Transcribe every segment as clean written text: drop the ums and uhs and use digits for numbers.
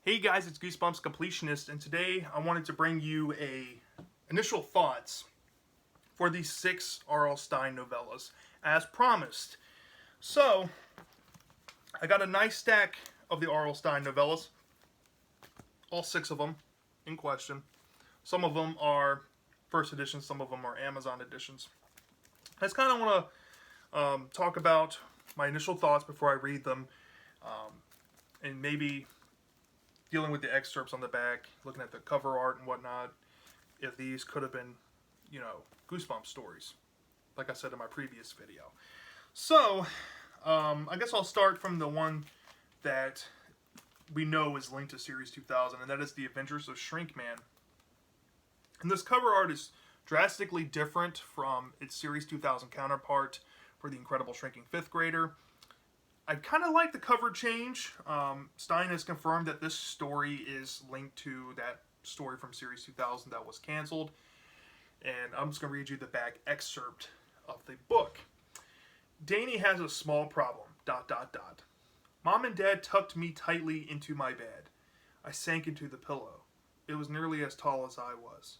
Hey guys, it's Goosebumps Completionist, and today I wanted to bring you initial thoughts for these 6 R.L. Stine novellas, as promised. So, I got a nice stack of the R.L. Stine novellas, all 6 of them in question. Some of them are first editions, some of them are Amazon editions. I just kind of want to talk about my initial thoughts before I read them, and maybe dealing with the excerpts on the back, looking at the cover art and whatnot, if these could have been, Goosebumps stories, like I said in my previous video. So, I guess I'll start from the one that we know is linked to Series 2000, and that is The Adventures of Shrinkman. And this cover art is drastically different from its Series 2000 counterpart for The Incredible Shrinking Fifth Grader. I kind of like the cover change. Stine has confirmed that this story is linked to that story from Series 2000 that was canceled. And I'm just going to read you the back excerpt of the book. Danny has a small problem, ... Mom and Dad tucked me tightly into my bed. I sank into the pillow. It was nearly as tall as I was.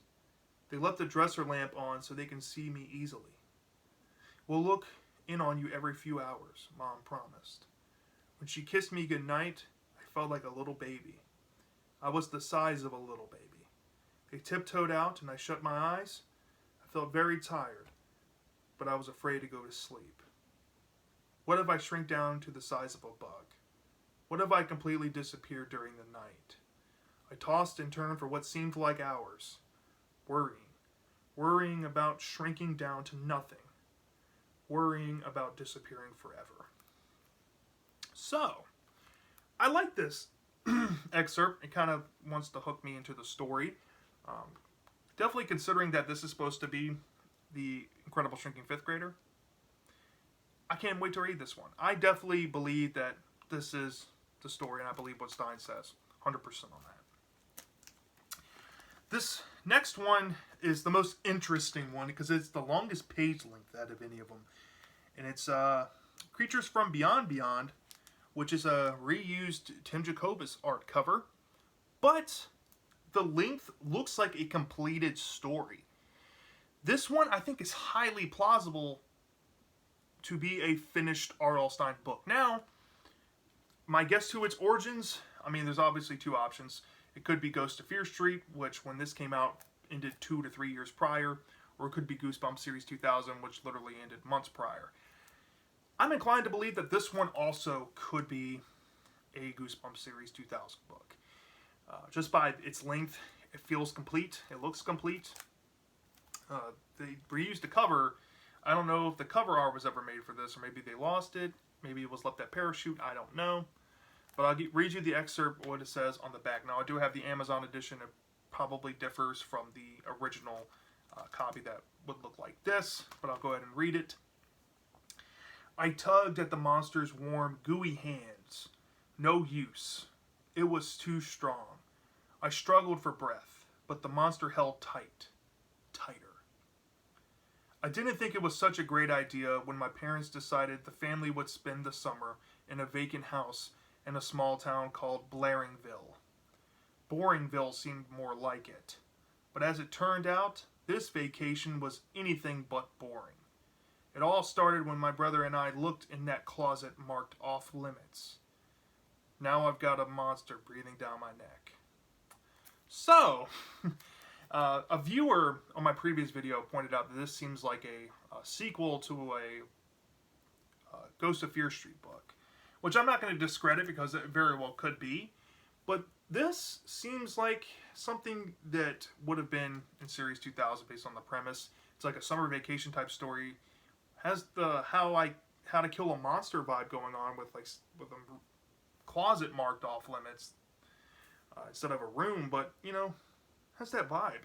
They left the dresser lamp on so they can see me easily. We'll look in on you every few hours, Mom promised. When she kissed me goodnight, I felt like a little baby. I was the size of a little baby. They tiptoed out and I shut my eyes. I felt very tired, but I was afraid to go to sleep. What if I shrink down to the size of a bug? What if I completely disappeared during the night? I tossed and turned for what seemed like hours, worrying about shrinking down to nothing. Worrying about disappearing forever. So, I like this excerpt. It kind of wants to hook me into the story. Definitely considering that this is supposed to be the Incredible Shrinking Fifth Grader. I can't wait to read this one. I definitely believe that this is the story, and I believe what Stine says. 100% on that. This next one is the most interesting one because it's the longest page length out of any of them. And it's Creatures from Beyond, which is a reused Tim Jacobus art cover. But the length looks like a completed story. This one, I think, is highly plausible to be a finished R.L. Stine book. Now, my guess to its origins, I mean, there's obviously 2 options. It could be Ghost of Fear Street, which when this came out ended 2 to 3 years prior, or it could be Goosebumps Series 2000, which literally ended months prior. I'm inclined to believe that this one also could be a Goosebumps Series 2000 book. Just by its length, it feels complete. It looks complete. They reused the cover. I don't know if the cover art was ever made for this, or maybe they lost it. Maybe it was left at Parachute. I don't know. But I'll read you the excerpt, what it says on the back. Now, I do have the Amazon edition. It probably differs from the original copy that would look like this, but I'll go ahead and read it. I tugged at the monster's warm, gooey hands. No use. It was too strong. I struggled for breath, but the monster held tighter. I didn't think it was such a great idea when my parents decided the family would spend the summer in a vacant house in a small town called Blaringville. Boringville seemed more like it. But as it turned out, this vacation was anything but boring. It all started when my brother and I looked in that closet marked off limits. Now I've got a monster breathing down my neck. So, a viewer on my previous video pointed out that this seems like a sequel to a Ghost of Fear Street book, which I'm not going to discredit because it very well could be, but this seems like something that would have been in Series 2000 based on the premise. It's like a summer vacation type story. Has the how to kill a monster vibe going on with a closet marked off limits instead of a room, but has that vibe.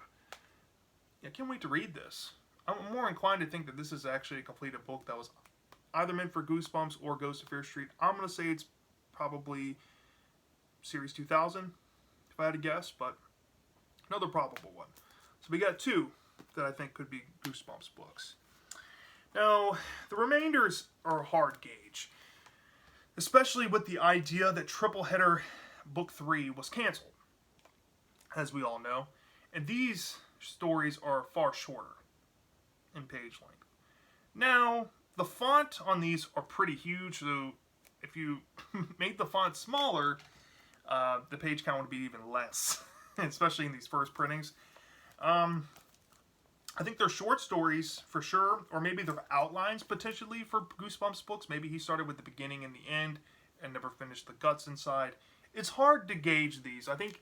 I can't wait to read this. I'm more inclined to think that this is actually a completed book that was either meant for Goosebumps or Ghost of Fear Street. I'm going to say it's probably Series 2000, if I had to guess, but another probable one. So we got 2 that I think could be Goosebumps books. Now, the remainders are a hard gauge, especially with the idea that triple header book 3 was canceled, as we all know. And these stories are far shorter in page length. Now, the font on these are pretty huge, so if you made the font smaller, the page count would be even less, especially in these first printings. I think they're short stories for sure, or maybe they're outlines potentially for Goosebumps books. Maybe he started with the beginning and the end and never finished the guts inside. It's hard to gauge these. I think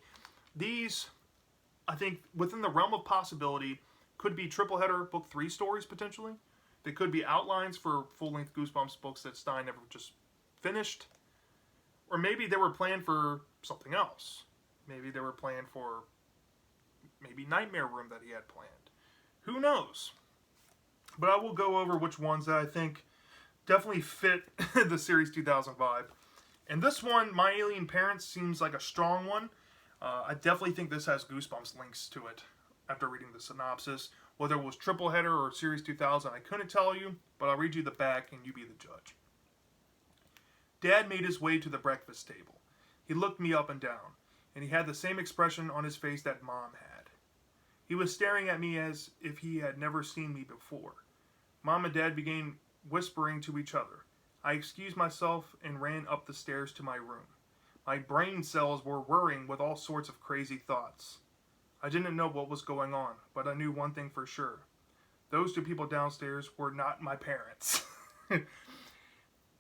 within the realm of possibility, could be triple header book 3 stories potentially. They could be outlines for full-length Goosebumps books that Stine never just finished. Or maybe they were planned for something else. Maybe they were planned for maybe Nightmare Room that he had planned. Who knows? But I will go over which ones that I think definitely fit the Series 2005. And this one, My Alien Parents, seems like a strong one. I definitely think this has Goosebumps links to it after reading the synopsis. Whether it was triple header or Series 2000, I couldn't tell you, but I'll read you the back and you be the judge. Dad made his way to the breakfast table. He looked me up and down, and he had the same expression on his face that Mom had. He was staring at me as if he had never seen me before. Mom and Dad began whispering to each other. I excused myself and ran up the stairs to my room. My brain cells were whirring with all sorts of crazy thoughts. I didn't know what was going on, but I knew one thing for sure. Those 2 people downstairs were not my parents.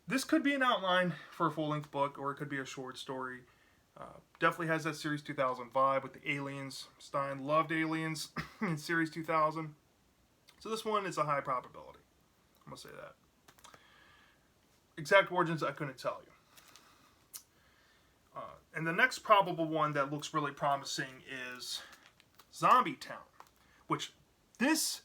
This could be an outline for a full-length book, or it could be a short story. Definitely has that Series 2000 vibe with the aliens. Stine loved aliens in Series 2000. So this one is a high probability. I'm going to say that. Exact origins, I couldn't tell you. And the next probable one that looks really promising is Zombie Town, which this,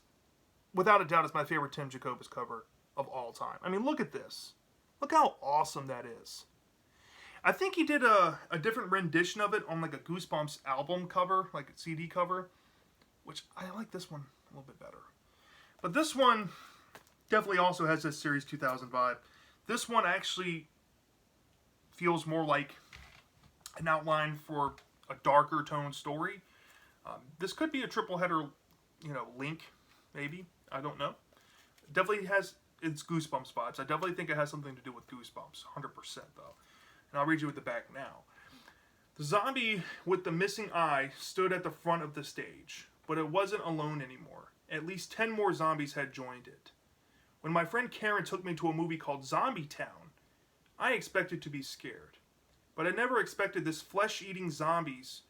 without a doubt, is my favorite Tim Jacobus cover of all time. I mean, look at this. Look how awesome that is. I think he did a different rendition of it on like a Goosebumps album cover, like a CD cover, which I like this one a little bit better. But this one definitely also has this Series 2000 vibe. This one actually feels more like an outline for a darker tone story. This could be a triple header, link, maybe. I don't know. Definitely has its Goosebumps vibes. I definitely think it has something to do with Goosebumps, 100% though. And I'll read you at the back now. The zombie with the missing eye stood at the front of the stage, but it wasn't alone anymore. At least 10 more zombies had joined it. When my friend Karen took me to a movie called Zombie Town, I expected to be scared. But I never expected this flesh-eating zombies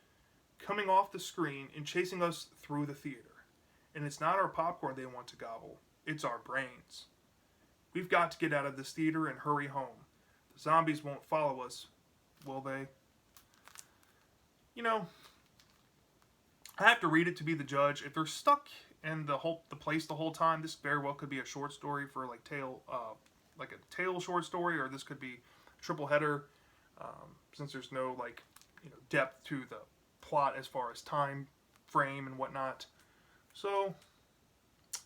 coming off the screen and chasing us through the theater. And it's not our popcorn they want to gobble, it's our brains. We've got to get out of this theater and hurry home. The zombies won't follow us, will they? I have to read it to be the judge. If they're stuck in the place the whole time, this very well could be a short story for like a tale short story, or this could be triple header, since there's no depth to the plot as far as time frame and whatnot. So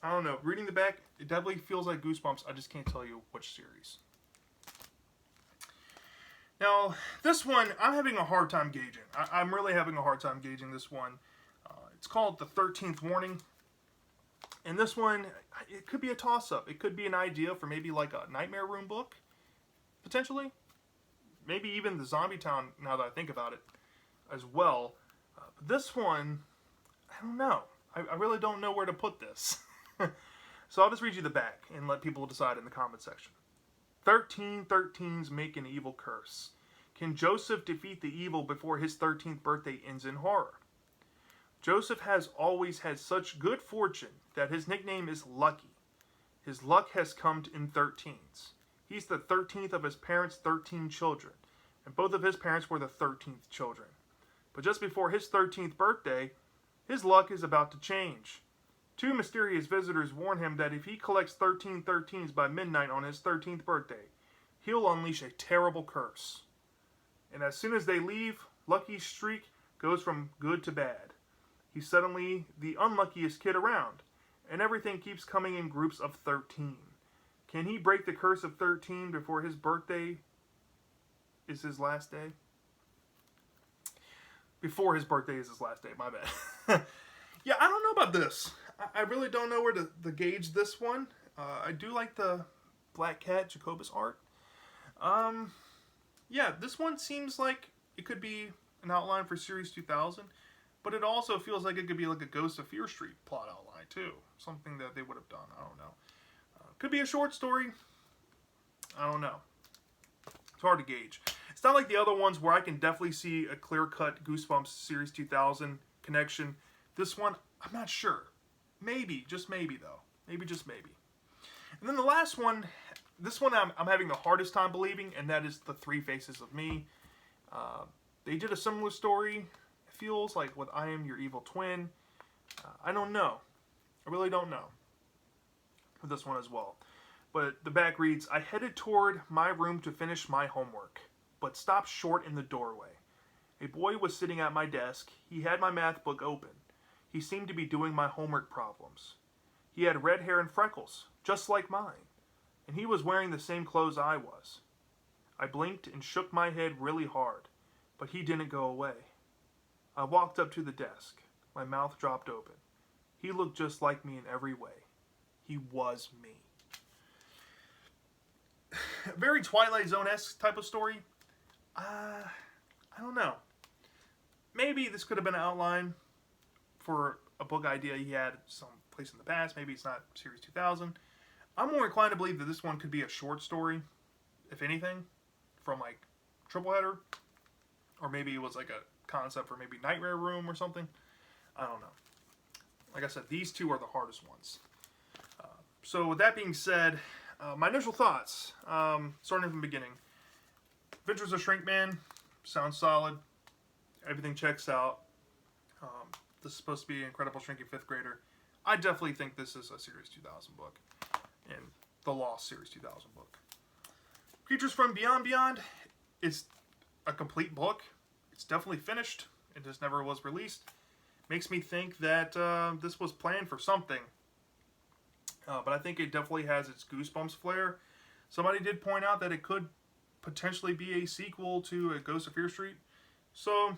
I don't know. Reading the back, it definitely feels like Goosebumps. I just can't tell you which series. Now, this one, I'm having a hard time gauging. I'm really having a hard time gauging this one. It's called The 13th Warning. And this one, it could be a toss-up. It could be an idea for maybe like a Nightmare Room book, potentially. Maybe even the Zombie Town, now that I think about it, as well. But this one, I don't know. I really don't know where to put this. So I'll just read you the back and let people decide in the comment section. 13 13s make an evil curse. Can Joseph defeat the evil before his 13th birthday ends in horror? Joseph has always had such good fortune that his nickname is Lucky. His luck has come in 13s. He's the 13th of his parents' 13 children, and both of his parents were the 13th children. But just before his 13th birthday, his luck is about to change. 2 mysterious visitors warn him that if he collects 13 13s by midnight on his 13th birthday, he'll unleash a terrible curse. And as soon as they leave, Lucky's streak goes from good to bad. He's suddenly the unluckiest kid around, and everything keeps coming in groups of 13. Can he break the curse of 13 before his birthday is his last day? Before his birthday is his last day, my bad. Yeah, I don't know about this. I really don't know where to gauge this one. I do like the Black Cat Jacobus art. Yeah, this one seems like it could be an outline for Series 2000, but it also feels like it could be like a Ghost of Fear Street plot outline too. Something that they would have done. I don't know. Could be a short story. I don't know. It's hard to gauge. It's not like the other ones where I can definitely see a clear-cut Goosebumps Series 2000 connection. This one, I'm not sure. Maybe, just maybe though. Maybe, just maybe. And then the last one, this one I'm having the hardest time believing, and that is the Three Faces of Me. They did a similar story, it feels like, with I Am Your Evil Twin. I don't know. I really don't know. With this one as well. But the back reads, I headed toward my room to finish my homework, but stopped short in the doorway. A boy was sitting at my desk. He had my math book open. He seemed to be doing my homework problems. He had red hair and freckles, just like mine, and he was wearing the same clothes I was. I blinked and shook my head really hard, but he didn't go away. I walked up to the desk. My mouth dropped open. He looked just like me in every way. He was me. Very Twilight Zone-esque type of story. I don't know. Maybe this could have been an outline for a book idea he had someplace in the past. Maybe it's not Series 2000. I'm more inclined to believe that this one could be a short story, if anything, from like Triple Header. Or maybe it was like a concept for maybe Nightmare Room or something. I don't know. Like I said, these two are the hardest ones. So with that being said, my initial thoughts, starting from the beginning. Adventures of Shrinkman sounds solid. Everything checks out. This is supposed to be an incredible shrinking fifth grader. I definitely think this is a Series 2000 book. And the Lost Series 2000 book. Creatures from Beyond is a complete book. It's definitely finished. It just never was released. Makes me think that this was planned for something. But I think it definitely has its Goosebumps flair. Somebody did point out that it could potentially be a sequel to a Ghost of Fear Street. So,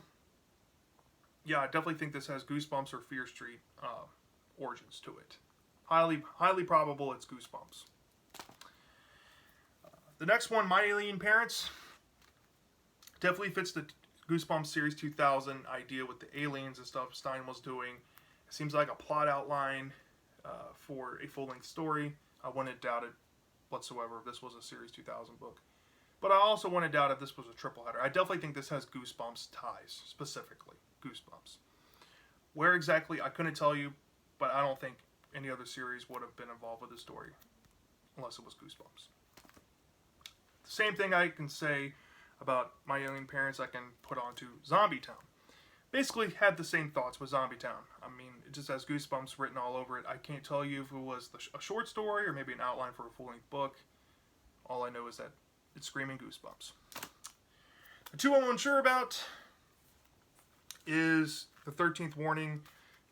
yeah, I definitely think this has Goosebumps or Fear Street origins to it. Highly probable it's Goosebumps. The next one, My Alien Parents, definitely fits the Goosebumps Series 2000 idea with the aliens and stuff Stine was doing. It seems like a plot outline for a full-length story. I wouldn't doubt it whatsoever if this was a Series 2000 book. But I also wouldn't doubt if this was a triple header. I definitely think this has Goosebumps ties, specifically. Goosebumps. Where exactly, I couldn't tell you, but I don't think any other series would have been involved with this story unless it was Goosebumps. The same thing I can say about My Alien Parents I can put onto Zombie Town. Basically had the same thoughts with Zombie Town. I mean, it just has Goosebumps written all over it. I can't tell you if it was a short story or maybe an outline for a full-length book. All I know is that it's screaming Goosebumps. The two I'm unsure about is The 13th Warning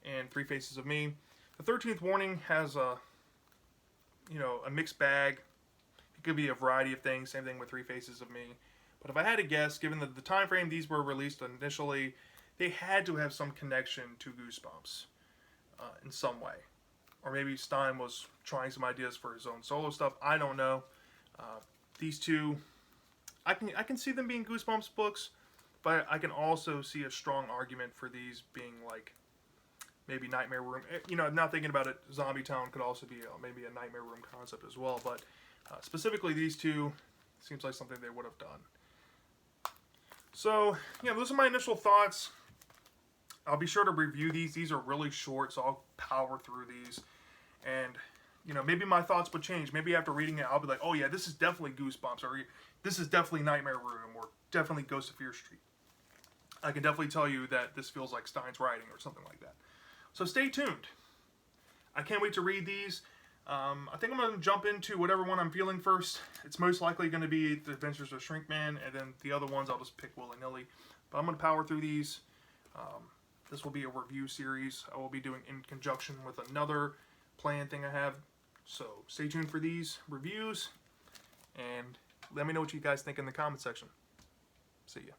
and Three Faces of Me. The 13th Warning has a mixed bag. It could be a variety of things. Same thing with Three Faces of Me. But if I had to guess, given the time frame these were released initially, they had to have some connection to Goosebumps in some way. Or maybe Stine was trying some ideas for his own solo stuff. I don't know. These two, I can see them being Goosebumps books, but I can also see a strong argument for these being like maybe Nightmare Room. Now thinking about it, Zombie Town could also be maybe a Nightmare Room concept as well. But specifically these two, seems like something they would have done. So, yeah, those are my initial thoughts. I'll be sure to review these. These are really short, so I'll power through these. And, maybe my thoughts would change. Maybe after reading it, I'll be like, oh yeah, this is definitely Goosebumps, or this is definitely Nightmare Room, or definitely Ghost of Fear Street. I can definitely tell you that this feels like Stine's writing, or something like that. So stay tuned. I can't wait to read these. I think I'm going to jump into whatever one I'm feeling first. It's most likely going to be The Adventures of Shrinkman, and then the other ones I'll just pick willy-nilly. But I'm going to power through these. This will be a review series I will be doing in conjunction with another planned thing I have. So stay tuned for these reviews, and let me know what you guys think in the comment section. See ya.